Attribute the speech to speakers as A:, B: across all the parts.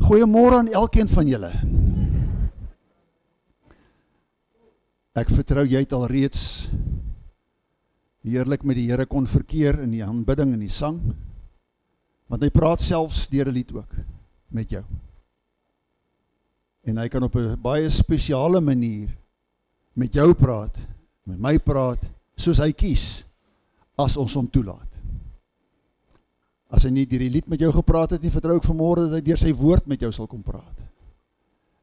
A: Goeiemôre aan elkeen van julle. Ek vertrou jy het al reeds heerlik met die Here kon verkeer in die aanbidding en die sang, want hy praat selfs deur 'n lied ook met jou. En hy kan op 'n baie spesiale manier met jou praat, met my praat, soos hy kies, as ons hom toelaat. As hy nie deur die lied met jou gepraat het nie, vertrou ek vanmôre dat hy deur sy woord met jou sal kom praat.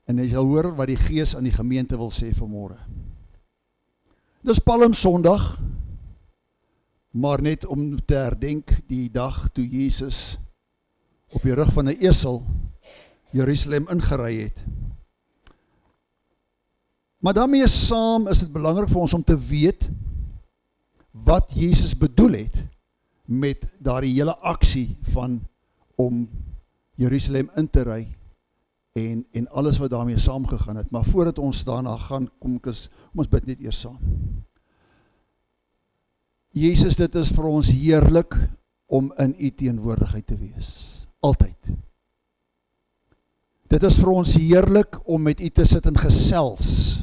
A: En hy sal hoor wat die Gees aan die gemeente wil sê vanmôre. Dis Palm Sondag, maar net om te herdenk die dag toe Jesus op die rug van 'n esel Jerusalem ingery het. Maar daarmee saam is dit belangrik vir ons om te weet wat Jesus bedoel het met daardie hele aksie van om Jerusalem in te ry en alles wat daarmee saamgegaan het. Maar voordat ons daarna gaan, kom ons bid net eers saam. Jesus, dit is vir ons heerlik om in u teenwoordigheid te wees. Altyd. Dit is vir ons heerlik om met u te sit en gesels.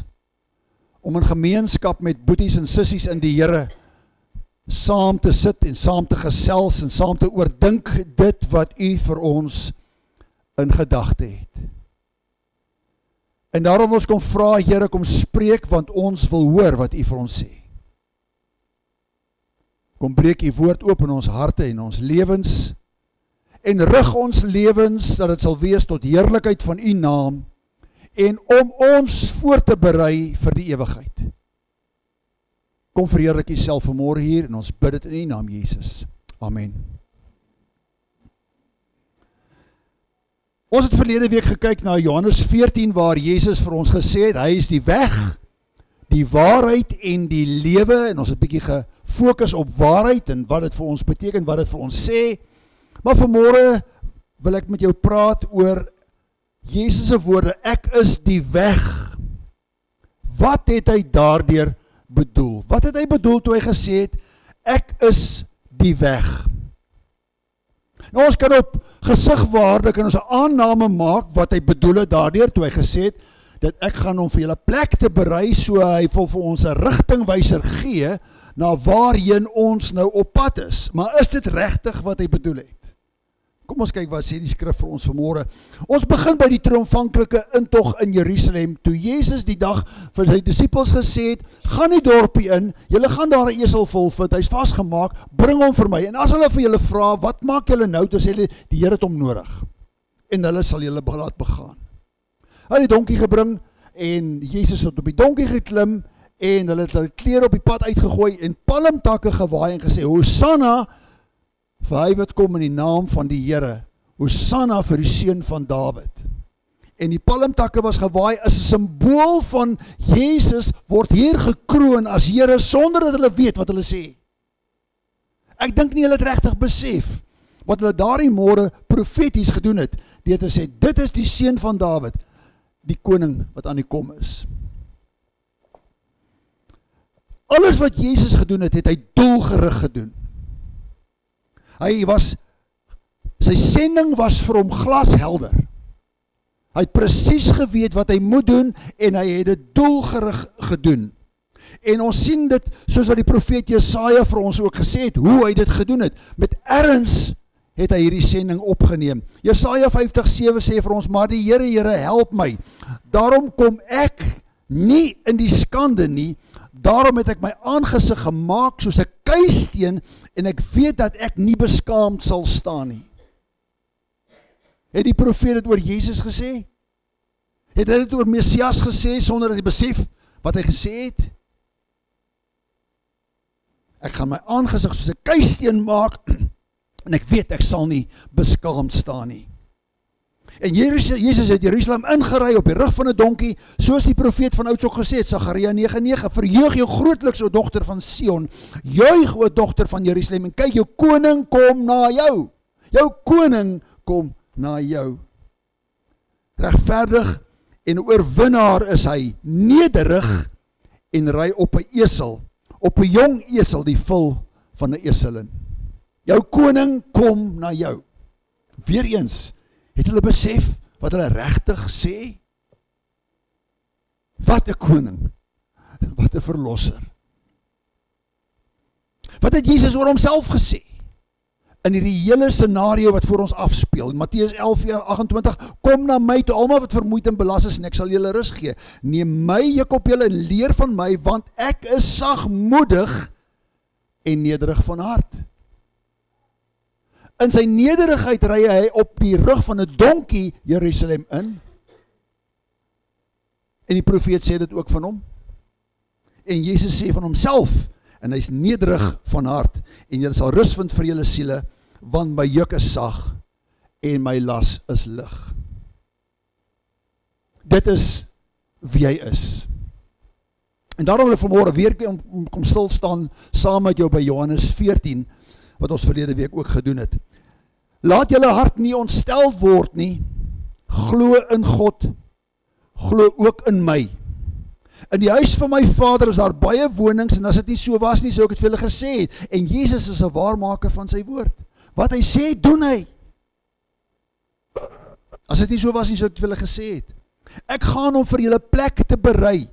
A: Om in gemeenskap met boeties en sissies in die Here saam te sit en saam te gesels en saam te oordink dit wat u vir ons in gedagte het. En daarom ons kom vra, Here, kom spreek, want ons wil hoor wat u vir ons sê. Kom breek u woord oop in ons harte en ons lewens, en rig ons lewens, dat het sal wees tot heerlikheid van u naam, en om ons voor te berei vir die ewigheid. Kom verheerlik u self vanmôre hier, en ons bid dit in u naam, Jesus. Amen. Ons het verlede week gekyk na Johannes 14, waar Jesus vir ons gesê het, hy is die weg, die waarheid en die lewe, en ons het 'n bietjie gefokus op waarheid, en wat dit vir ons beteken, wat dit vir ons sê, maar vanmôre wil ek met jou praat oor Jesus' woorde, ek is die weg. Wat het hy daardeur bedoel? Wat het hy bedoel toe hy gesê het, ek is die weg? Nou ons kan op gesigwaarde kan ons 'n aanname maak wat hy bedoel het daardeur toe hy gesê het, dat ek gaan hom vir julle plek te berei, so hy wil vir ons 'n rigtingwyser gee, na waarheen ons nou op pad is. Maar is dit regtig wat hy bedoel het? Kom ons kyk wat sê die skrif vir ons vanmôre. Ons begin by die triomfanklike intog in Jerusalem, toe Jesus die dag vir sy disippels gesê het, gaan die dorpie in, julle gaan daar 'n esel vol vind, hy's vasgemaak, bring hom vir my. En as hulle vir julle vra, wat maak julle nou? Dan sê hulle, die Here het hom nodig. En hulle sal julle laat begaan. Hy het die donkie gebring, en Jesus het op die donkie geklim, en hulle het hulle klere op die pad uitgegooi, en palmtakke gewaai en gesê, Hosanna, vir hy wat kom in die naam van die Here, Hosanna vir die seun van Dawid. En die palmtakke was gewaai as 'n simbool van Jesus word hier gekroon as Here, sonder dat hulle weet wat hulle sê. Ek dink nie hulle het regtig besef wat hulle daardie môre profeties gedoen het, deur te sê, dit is die seun van Dawid, die koning wat aan die kom is. Alles wat Jesus gedoen het, het hy doelgerig gedoen. Sy sending was vir hom glashelder. Hy het presies geweet wat hy moet doen, en hy het dit doelgerig gedoen. En ons sien dit, soos wat die profeet Jesaja vir ons ook gesê het, hoe hy dit gedoen het. Met erns het hy hierdie sending opgeneem. Jesaja 50:7 sê vir ons, maar die Here, Here, help my. Daarom kom ek nie in die skande nie, daarom het ek my aangesig gemaak soos 'n keisteen, en ek weet dat ek nie beskaamd sal staan nie. Het die profeet dit oor Jesus gesê? Het hy dit oor Messias gesê, sonder dat hy besef wat hy gesê het? Ek gaan my aangesig soos 'n keisteen maak, en ek weet ek sal nie beskaamd staan nie. En Jesus het Jerusalem ingery op die rug van 'n donkie, soos die profeet van ouds ook gesê het, Sagaria 9:9, verheug jou grootliks, o dogter van Sion, juig, o dogter van Jerusalem, en kyk, jou koning kom na jou. Jou koning kom na jou. Regverdig en oorwinnaar is hy, nederig en ry op 'n esel, op 'n jong esel, die vul van 'n eselin. Jou koning kom na jou. Weereens, het hulle besef wat hulle regtig sê? Wat 'n koning, wat 'n verlosser. Wat het Jesus oor homself gesê? In hierdie hele scenario wat voor ons afspeel, Matteus 11:28, kom na my toe, almal wat vermoeid en belas is, en ek sal julle rus gee. Neem my juk op julle en leer van my, want ek is sagmoedig en nederig van hart. In sy nederigheid ry hy op die rug van 'n donkie Jerusalem in. En die profeet sê dit ook van hom. En Jesus sê van homself, en hy is nederig van hart, en julle sal rus vind vir julle siele, want my juk is sag, en my las is lig. Dit is wie hy is. En daarom wil ek vanmôre weer kom stil staan, saam met jou by Johannes 14, wat ons verlede week ook gedoen het. Laat julle hart nie ontsteld word nie, glo in God, glo ook in my. In die huis van my Vader is daar baie wonings, en as dit nie so was nie, sou ek het vir julle gesê het. En Jesus is 'n waarmaker van sy woord. Wat hy sê, doen hy. As dit nie so was nie, sou ek het vir julle gesê het. Ek gaan om vir julle plek te berei.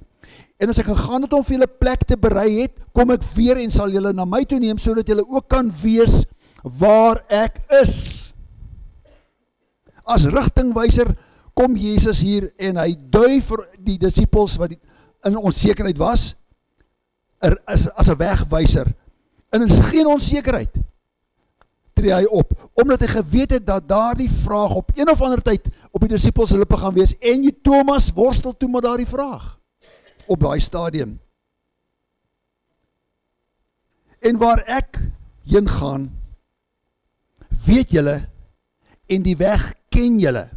A: En as ek gegaan het om vir julle plek te berei het, kom ek weer en sal julle na my toe neem, sodat julle ook kan wees waar ek is. As rigtingwyser kom Jesus hier en hy dui vir die disippels wat in onsekerheid was, as 'n wegwyser. En in geen onsekerheid tree hy op, omdat hy geweet het dat daardie vraag op een of ander tyd op die disippels se lippe gaan wees, en jy Thomas worstel toe met daardie vraag, op daai stadium. En waar ek heen gaan, weet julle, en die weg ken julle.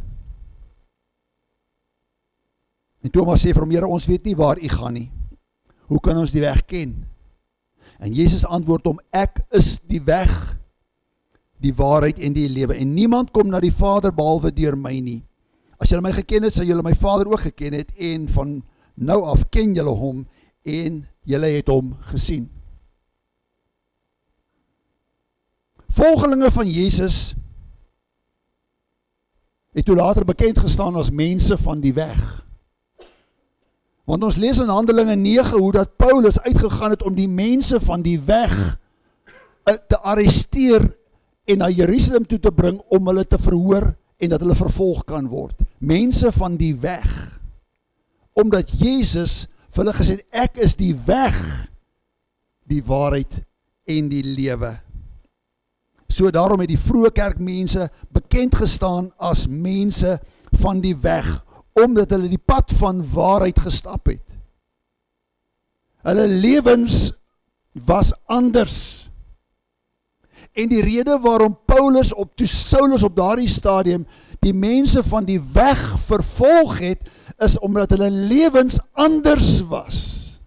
A: En Thomas sê vir hom, Here, ons weet nie waar u gaan nie. Hoe kan ons die weg ken? En Jesus antwoord hom, ek is die weg, die waarheid en die lewe. En niemand kom na die Vader behalwe deur my nie. As julle my geken het, sal julle my Vader ook geken het, en van nou af ken julle hom, en julle het hom gesien. Volgelinge van Jesus het toe later bekend gestaan as mense van die weg. Want ons lees in Handelinge 9 hoe dat Paulus uitgegaan het om die mense van die weg te arresteer en na Jerusalem toe te bring om hulle te verhoor en dat hulle vervolg kan word. Mense van die weg. Omdat Jesus vir hulle gesê het, ek is die weg, die waarheid en die lewe. So daarom het die vroeë kerkmense bekend gestaan as mense van die weg, omdat hulle die pad van waarheid gestap het. Hulle lewens was anders. En die rede waarom Saulus op daardie stadium die mense van die weg vervolg het, is omdat hulle lewens anders was.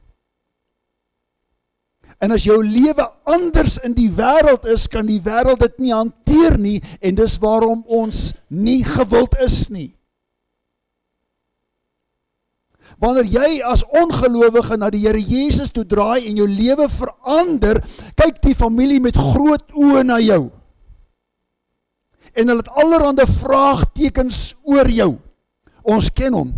A: En as jou lewe anders in die wêreld is, kan die wêreld dit nie hanteer nie, en dis waarom ons nie gewild is nie. Wanneer jy as ongelowige na die Here Jesus toe draai en jou lewe verander, kyk die familie met groot oë na jou. En hulle het allerhande vraagtekens oor jou. Ons ken hom.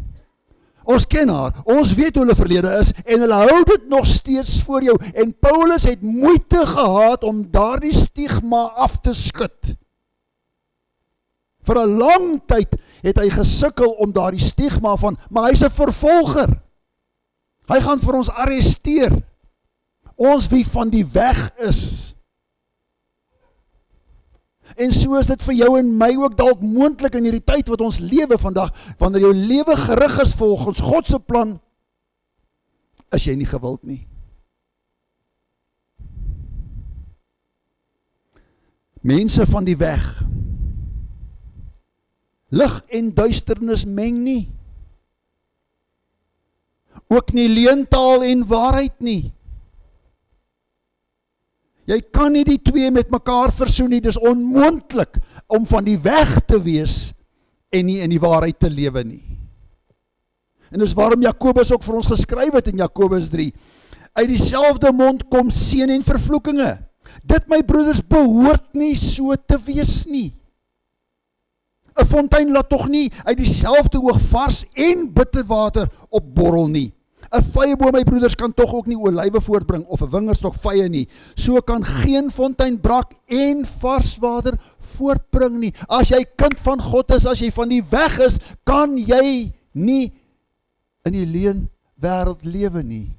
A: Ons ken haar. Ons weet hoe hulle verlede is en hulle hou dit nog steeds voor jou. En Paulus het moeite gehad om daardie stigma af te skud. Vir 'n lang tyd het hy gesukkel om daardie stigma van, maar hy's 'n vervolger. Hy gaan vir ons arresteer. Ons wie van die weg is. En so is dit vir jou en my ook dalk moontlik in hierdie tyd wat ons lewe vandag, wanneer jou lewe gerig is volgens God se plan, is jy nie gewild nie. Mense van die weg. Lig en duisternis meng nie. Ook nie leentaal en waarheid nie. Jy kan nie die twee met mekaar versoen nie, dis onmoontlik om van die weg te wees en nie in die waarheid te lewe nie. En dis waarom Jakobus ook vir ons geskryf het in Jakobus 3. Uit dieselfde mond kom seën en vervloekinge. Dit, my broeders, behoort nie so te wees nie. 'n fontein laat tog nie uit dieselfde oog vars en bitterwater opborrel nie. 'n Vyeboom, my broeders, kan tog ook nie olywe voortbring of 'n wingerdstok vye nie. So kan geen fontein brak en vars water voortbring nie. As jy kind van God is, as jy van die weg is, kan jy nie in die leuen wêreld lewe nie.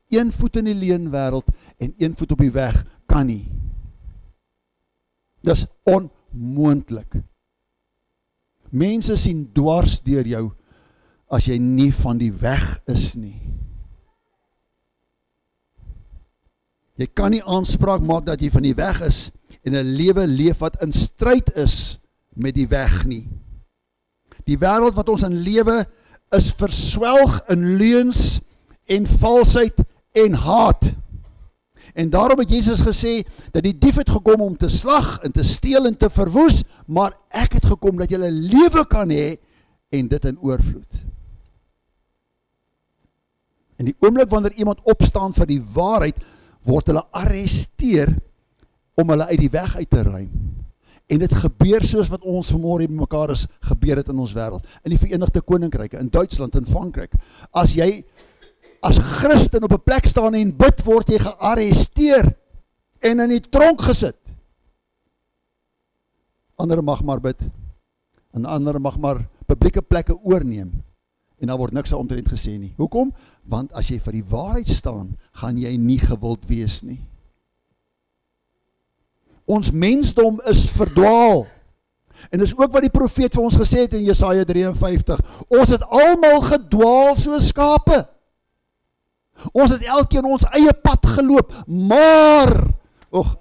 A: Een voet in die leuen wêreld en een voet op die weg kan nie. Dis onmoontlik. Mense sien dwars deur jou as jy nie van die weg is nie. Jy kan nie aanspraak maak dat jy van die weg is en 'n lewe leef wat in stryd is met die weg nie. Die wêreld wat ons in lewe is verswelg in leuns en valsheid en haat. En daarom het Jesus gesê dat die dief het gekom om te slag en te steel en te verwoes, maar ek het gekom dat jy 'n lewe kan hê en dit in oorvloed. En die oomblik wanneer iemand opstaan vir die waarheid, word hulle arresteer om hulle uit die weg uit te ruim. En dit gebeur soos wat ons vanmôre by mekaar is, gebeur dit in ons wêreld. In die Verenigde Koninkryke, in Duitsland, in Frankryk. As jy as Christen op 'n plek staan en bid, word jy gearresteer en in die tronk gesit. Ander mag maar bid, en ander mag maar publieke plekke oorneem, en daar word niks omtrent gesê nie. Hoekom? Want as jy vir die waarheid staan, gaan jy nie gewild wees nie. Ons mensdom is verdwaal. En dis ook wat die profeet vir ons gesê het in Jesaja 53. Ons het almal gedwaal soos skape. Ons het elkeen ons eie pad geloop, maar,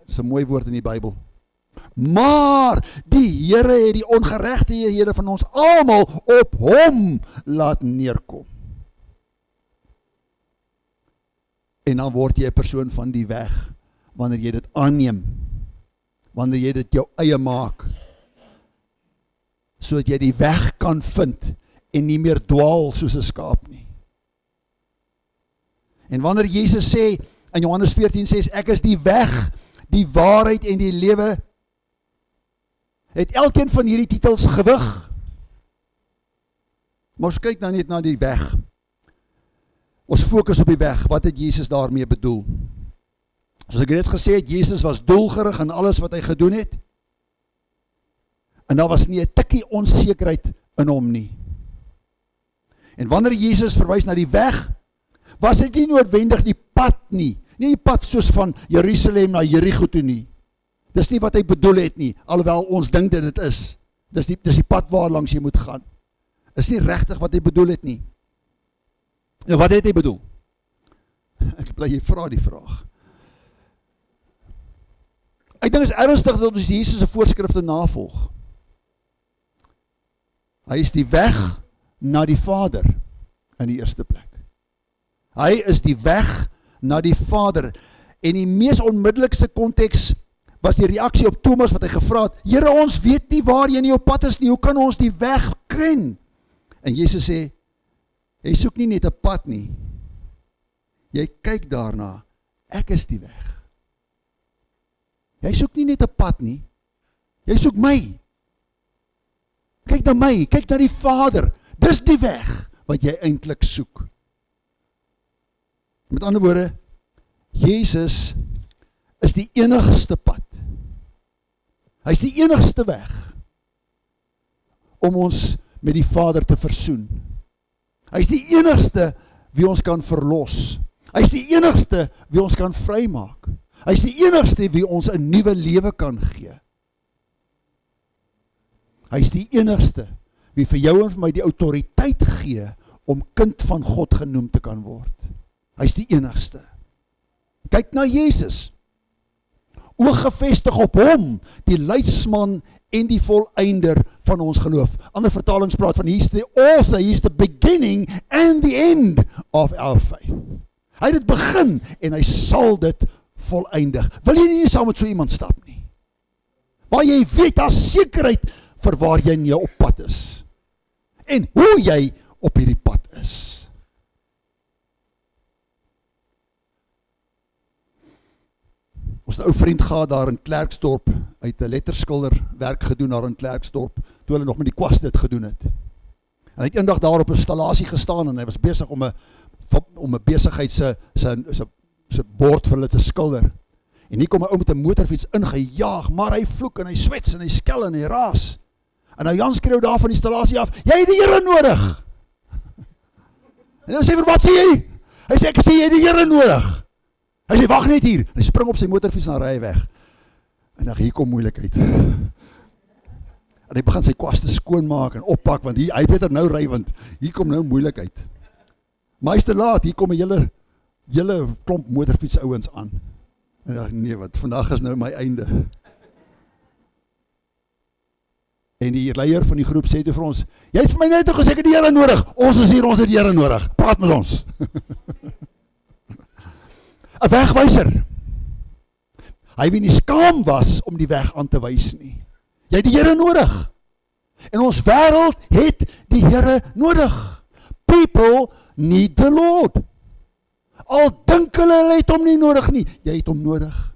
A: dis 'n mooi woord in die Bybel, maar die Here het die ongeregtighede van ons almal op hom laat neerkom. En dan word jy 'n persoon van die weg, wanneer jy dit aanneem, wanneer jy dit jou eie maak, sodat jy die weg kan vind, en nie meer dwaal soos 'n skaap nie. En wanneer Jesus sê, in Johannes 14 sê, ek is die weg, die waarheid en die lewe, het elkeen van hierdie titels gewig. Maar ons kyk nou net na die weg. Ons fokus op die weg, wat het Jesus daarmee bedoel? Soos ek reeds gesê het, Jesus was doelgerig in alles wat hy gedoen het, en daar was nie 'n tikkie onsekerheid in hom nie. En wanneer Jesus verwys na die weg, was dit nie noodwendig die pad nie, nie die pad soos van Jerusalem na Jericho toe nie. Dis nie wat hy bedoel het nie, alhoewel ons dink dat dit is. Dis die pad waar langs jy moet gaan. Is nie regtig wat hy bedoel het nie. Nou wat het hy bedoel? Ek bly jy vra die vraag. Ek dink is ernstig dat ons Jesus se voorskrifte navolg. Hy is die weg na die Vader in die eerste plek. Hy is die weg na die Vader. En die mees onmiddellikste konteks was die reaksie op Thomas wat hy gevra het, Here, ons weet nie waar jy in jou pad is nie, hoe kan ons die weg ken? En Jesus sê, jy soek nie net 'n pad nie, jy kyk daarna, ek is die weg. Jy soek nie net 'n pad nie, jy soek my. Kyk na my, kyk na die Vader, dis die weg wat jy eintlik soek. Met ander woorde, Jesus is die enigste pad. Hy is die enigste weg om ons met die Vader te versoen. Hy is die enigste wie ons kan verlos. Hy is die enigste wie ons kan vrymaak. Hy is die enigste wie ons 'n nuwe lewe kan gee. Hy is die enigste wie vir jou en vir my die autoriteit gee om kind van God genoem te kan word. Hy is die enigste. Kyk na Jesus. Oog gefestig op hom, die leidsman en die volëinder van ons geloof. Ander vertalings praat van, he's the author, he's the beginning and the end of our faith. Hy het dit begin en hy sal dit volëindig. Wil jy nie saam met so iemand stap nie? Waar jy weet, daar sekerheid vir waar jy in jou op pad is. En hoe jy op hierdie pad is. Ons ou vriend gaat daar in Klerksdorp, uit 'n letterskilder werk gedoen daar in Klerksdorp. Toe toe hulle nog met die kwas dit gedoen het. En hy het eendag daar op 'n installasie gestaan en hy was besig om 'n besigheid se bord vir hulle te skilder. En hier kom 'n ou met 'n motorfiets ingejaag, maar hy vloek en hy swets en hy skel en hy raas. En nou Jan skreeu daar van die installasie af, jy het die Here nodig. En nou sê vir wat sê jy? Hy sê ek sê jy het die Here nodig. Hy sê wag net hier. En hy spring op sy motorfiets en ry weg. En dan hier kom moeilikheid. En hy begin sy kwaste skoonmaak en oppak, want hy beter nou ry, want hier kom nou moeilikheid. Maar hy's te laat, hier kom 'n hele klomp motorfiets ouens aan. En ek nee, wat vandag is nou my einde. En die leier van die groep sê toe vir ons, jy het vir my net gesê ek het die Here nodig. Ons is hier, ons het die Here nodig. Praat met ons. 'n Wegwyser. Hy wie nie skaam was om die weg aan te wys nie. Jy het die Here nodig. En ons wêreld het die Here nodig. People need the Lord. Al dink hulle het hom nie nodig nie, jy het hom nodig.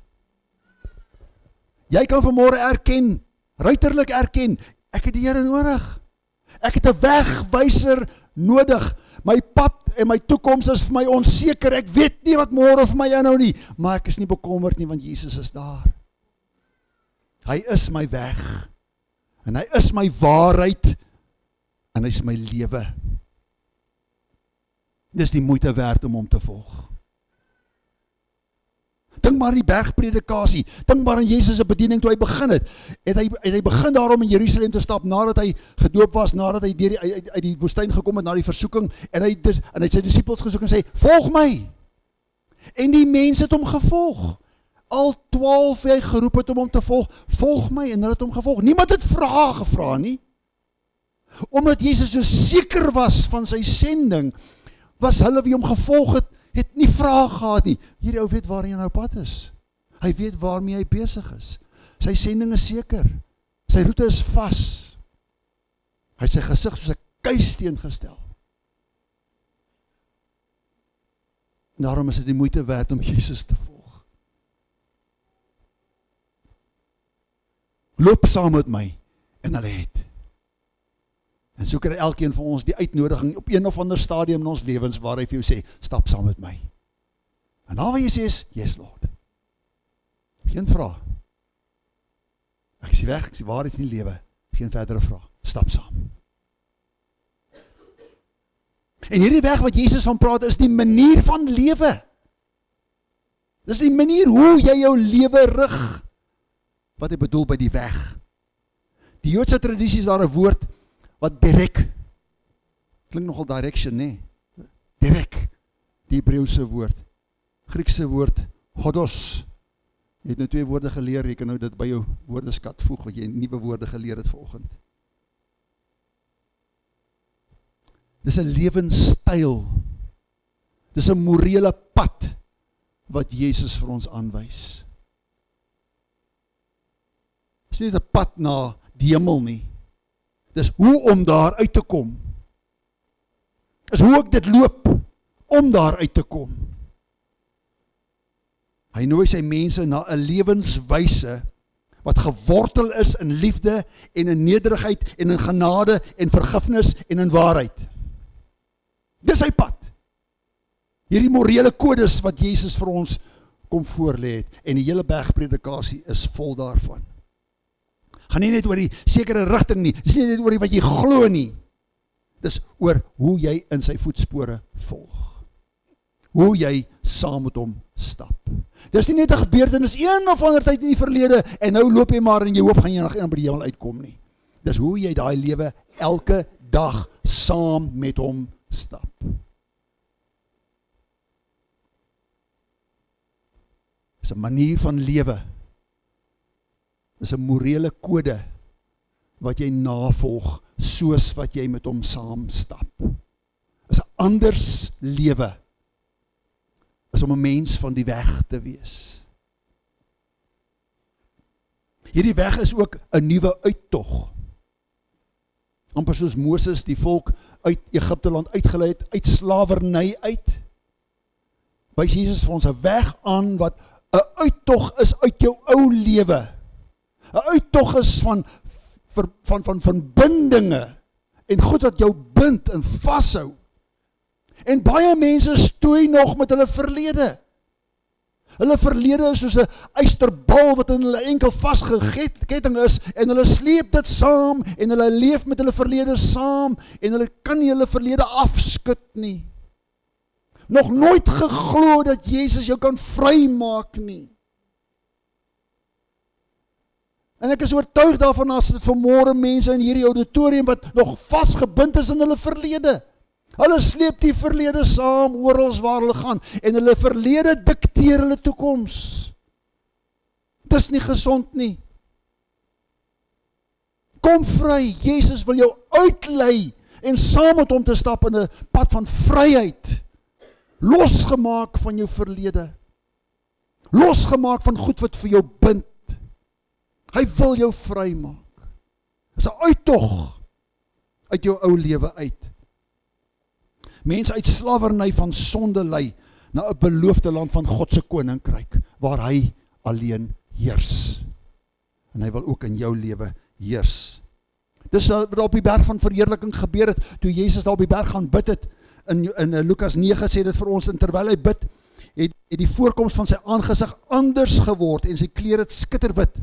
A: Jy kan vanmôre erken, ruiterlik erken, ek het die Here nodig. Ek het 'n wegwyser nodig. My pad en my toekoms is vir my onseker. Ek weet nie wat môre vir my inhou nie, maar ek is nie bekommerd nie, want Jesus is daar. Hy is my weg. En hy is my waarheid. En hy is my lewe. Dis die moeite werd om hom te volg. Dink maar aan die bergpredikasie. Dink maar aan Jesus se bediening toe hy begin het. Het hy begin daarom in Jerusalem te stap nadat hy gedoop was, nadat hy uit die woestyn gekom het na die versoeking en hy het sy disippels gesoek en sê, "Volg my." En die mense het hom gevolg. Al 12 hy geroep het om hom te volg. "Volg my," en hulle het hom gevolg. Niemand het vrae gevra nie. Omdat Jesus so seker was van sy sending, was hulle wie hom gevolg het nie vrae gehad nie. Hierdie ou weet waarheen hy nou pad is. Hy weet waarmee hy besig is. Sy sending is seker. Sy roete is vas. Hy het sy gesig soos 'n kuissteen gestel. Daarom is dit die moeite werd om Jesus te volg. Loop saam met my, en hulle het. En so kry elkeen van ons die uitnodiging op een of ander stadium in ons lewens waar hy vir jou sê, stap saam met my. En dan wat jy sê is, yes Lord. Geen vraag. Ek is weg, ek is waar, ek is nie lewe. Geen verdere vraag. Stap saam. En hierdie weg wat Jesus van praat is die manier van lewe. Dis die manier hoe jy jou lewe rig. Wat hy bedoel by die weg. Die Joodse tradisie is daar 'n woord wat berek, klink nogal direction, nee, direk, die Hebreëse woord, Griekse woord, hodos, jy het nou 2 woorde geleer, jy kan nou dit by jou woordeskat voeg, wat jy nuwe woorde geleer het vanoggend. Dis 'n lewenstyl, dis 'n morele pad, wat Jesus vir ons aanwys. Dis nie 'n pad na die hemel nie, dis hoe om daar uit te kom. Dis hoe ek dit loop, om daar uit te kom. Hy nooi sy mense na 'n lewenswyse, wat gewortel is in liefde, en in nederigheid, en in genade, en vergifnis, en in waarheid. Dis sy pad. Hierdie morele kodes, wat Jesus vir ons kom voorlê het, en die hele bergpredikasie is vol daarvan. Gaan nie net oor die sekere rigting nie, dis nie net oor die wat jy glo nie, dis oor hoe jy in sy voetspore volg, hoe jy saam met hom stap. Dis nie net 'n gebeurtenis een of ander tyd in die verlede, en nou loop jy maar en jy hoop gaan jy nog eendag by die hemel uitkom nie. Dis hoe jy daai lewe elke dag saam met hom stap. Dis 'n manier van lewe. Dis 'n morele kode wat jy navolg soos wat jy met hom saam stap. Dis 'n anders lewe as om 'n mens van die weg te wees. Hierdie weg is ook 'n nuwe uittog. Amper soos Moses die volk uit Egipte land uitgelei het, uit slawerny uit. Wys Jesus vir ons 'n weg aan wat 'n uittog is uit jou ou lewe. 'n Uittog is van verbindinge en goed wat jou bind en vashou. En baie mense stoei nog met hulle verlede. Hulle verlede is soos 'n ysterbal wat in hulle enkel vasgeketting is en hulle sleep dit saam en hulle leef met hulle verlede saam en hulle kan nie hulle verlede afskud nie. Nog nooit geglo dat Jesus jou kan vrymaak nie. En ek is oortuig daarvan as dit vanmôre mense in hierdie auditorium wat nog vasgebind is in hulle verlede. Hulle sleep die verlede saam oral waar hulle gaan en hulle verlede dikteer hulle toekoms. Dis nie gesond nie. Kom vry, Jesus wil jou uitlei en saam met hom te stap in 'n pad van vryheid. Losgemaak van jou verlede. Losgemaak van goed wat vir jou bind. Hy wil jou vrymaak. Dis 'n uittog uit jou ou lewe uit. Mense uit slawerny van sonde lei na 'n beloofde land van God se koninkryk waar hy alleen heers. En hy wil ook in jou lewe heers. Dis wat op die berg van verheerliking gebeur het toe Jesus daar op die berg gaan bid het. In Lukas 9 sê dit vir ons, en terwyl hy bid, het die voorkoms van sy aangesig anders geword en sy klere het skitterwit.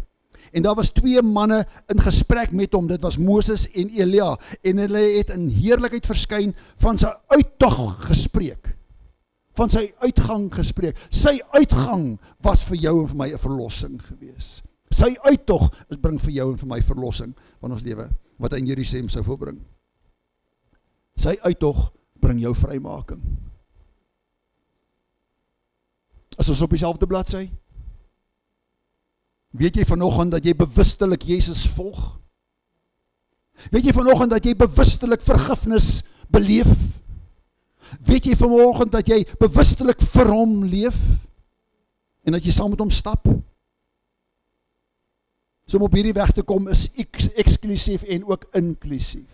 A: En daar was 2 manne in gesprek met hom, dit was Moses en Elia, en hulle het in heerlikheid verskyn van sy uittog gespreek. Van sy uitgang gespreek. Sy uitgang was vir jou en vir my 'n verlossing gewees. Sy uittog bring vir jou en vir my verlossing van ons lewe, wat hy in Jerusalem sou volbring. Sy uittog bring jou vrymaking. As ons op dieselfde bladsy, weet jy vanoggend dat jy bewustelik Jesus volg? Weet jy vanoggend dat jy bewustelik vergifnis beleef? Weet jy vanoggend dat jy bewustelik vir hom leef? En dat jy saam met hom stap? So om op hierdie weg te kom is eksklusief en ook inklusief.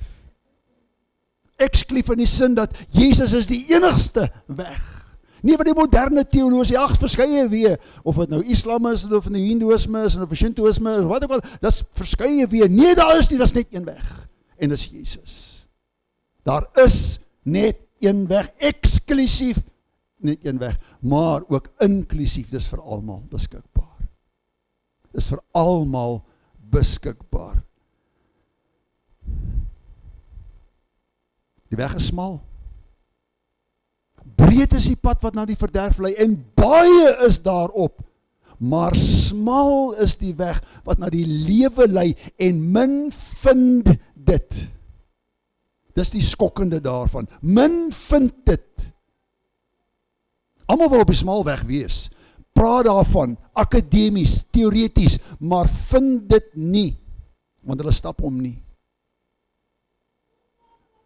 A: Eksklusief in die sin dat Jesus is die enigste weg. Nie wat die moderne teologie, verskeie weë, of het nou Islam is, of het nou Hindoeïsme is, of Shintoïsme is, wat ook al, dat is verskeie weë. Nee, daar is nie, dat is net een weg. En dis Jesus. Daar is net een weg, eksklusief net een weg, maar ook inklusief, dis vir almal beskikbaar. Dis vir almal beskikbaar. Die weg is smal. Breed is die pad wat na die verderf lei en baie is daarop, maar smal is die weg wat na die lewe lei en min vind dit. Dis die skokkende daarvan. Min vind dit. Almal wil op die smal weg wees. Praat daarvan, akademies, teoreties, maar vind dit nie, want hulle stap om nie.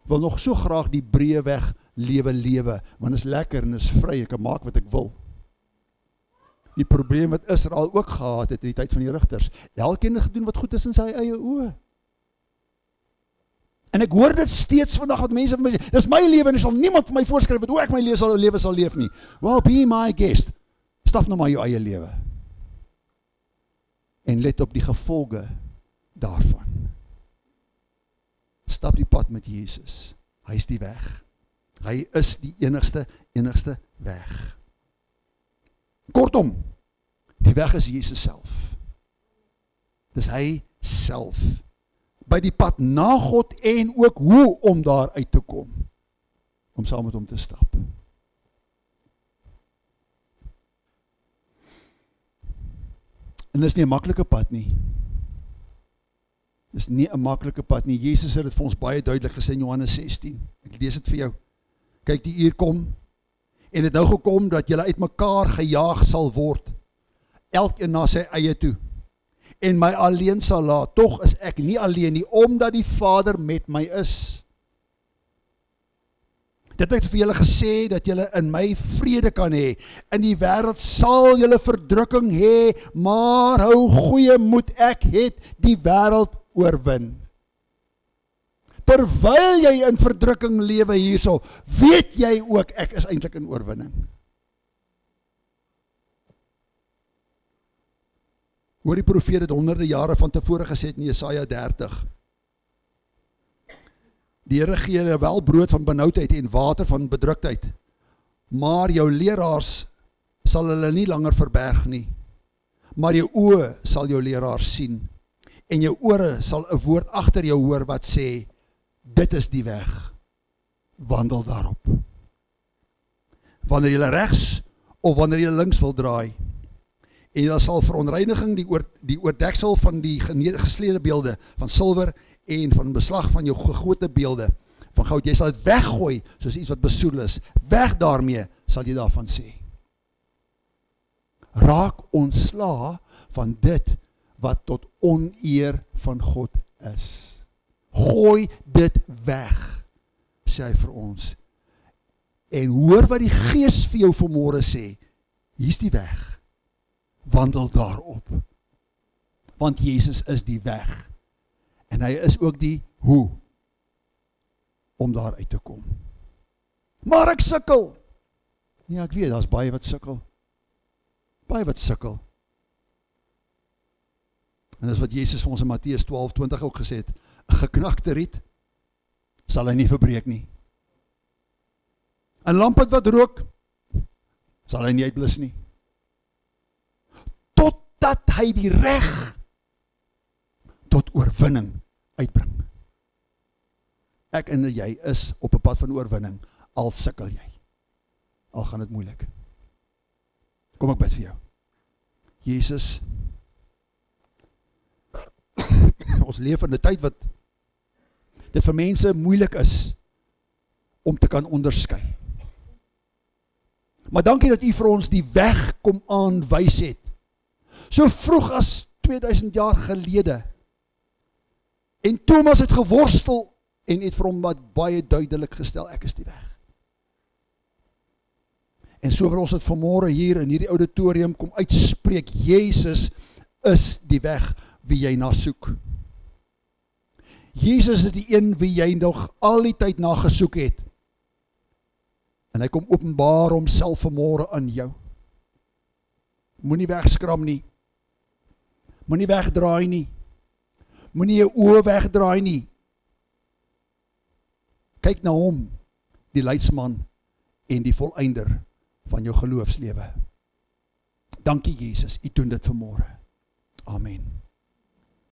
A: Wil nog so graag die breë weg lewe, want is lekker en is vry, ek kan maak wat ek wil. Die probleem wat Israel ook gehad het in die tyd van die rigters, elkeen het gedoen wat goed is in sy eie oë. En ek hoor dit steeds vandag wat mense vir my sê, dis my lewe en er sal niemand vir my voorskryf wat hoe ek my lewe sal leef nie. Well, be my guest. Stap nou maar jou eie lewe. En let op die gevolge daarvan. Stap die pad met Jesus. Hy is die weg. Hy is die enigste weg. Kortom, die weg is Jesus self. Dis hy self. By die pad na God en ook hoe om daar uit te kom. Om saam met hom te stap. En dis nie 'n maklike pad nie. Dis nie 'n maklike pad nie. Jesus het dit vir ons baie duidelik gesê in Johannes 16. Ek lees dit vir jou. Kyk, die uur kom, en het nou gekom dat julle uit mekaar gejaag sal word, elkeen na sy eie toe, en my alleen sal laat, tog is ek nie alleen nie, omdat die Vader met my is. Dit het vir julle gesê, dat julle in my vrede kan hê, in die wêreld sal julle verdrukking hê, maar hou goeie moed, ek het die wêreld oorwin. Terwyl jy in verdrukking lewe hierso, weet jy ook, ek is eintlik in oorwinning. Hoor die profeet het honderde jare van tevore gesê in Jesaja 30, Die Here gee julle wel brood van benoudheid en water van bedruktheid, maar jou leraars sal hulle nie langer verberg nie. Maar jou oë sal jou leraars sien, en jou ore sal 'n woord agter jou hoor wat sê, dit is die weg, wandel daarop. Wanneer jy regs of wanneer jy links wil draai, en jy sal verontreiniging die oordeksel van die gesleede beelde, van silwer en van beslag van jou gegote beelde, van goud, jy sal dit weggooi, soos iets wat besoedel is, weg daarmee, sal jy daarvan sê. Raak ontsla van dit, wat tot oneer van God is. Gooi dit weg, sê hy vir ons. En hoor wat die Gees vir jou vanmôre sê, hier's die weg, wandel daarop. Want Jesus is die weg, en hy is ook die hoe, om daar uit te kom. Maar ek sukkel. Nee, ek weet, daar's baie wat sukkel. Baie wat sukkel. En dis wat Jesus vir ons in Matteus 12:20 ook gesê het, 'n geknakte riet sal hy nie verbreek nie. 'n Lampet wat rook, sal hy nie uitblus nie. Totdat hy die reg tot oorwinning uitbring. Ek en jy is op 'n pad van oorwinning, al sukkel jy. Al gaan dit moeilik. Kom ek bid vir jou. Jesus, ons leef in 'n tyd wat dit vir mense moeilik is om te kan onderskei. Maar dankie dat U vir ons die weg kom aanwys het. So vroeg as 2000 jaar gelede. En Thomas het geworstel en het vir hom wat baie duidelik gestel, ek is die weg. En so wil ons dit vanmôre hier in hierdie auditorium kom uitspreek, Jesus is die weg wie jy na soek. Jesus is die een wie jy nog al die tyd na gesoek het. En hy kom openbaar homself vanmôre aan jou. Moenie wegskram nie. Moenie wegdraai nie. Moenie jou oë wegdraai nie. Kyk na hom, die leidsman en die volëinder van jou geloofslewe. Dankie Jesus, U doen dit vanmôre. Amen.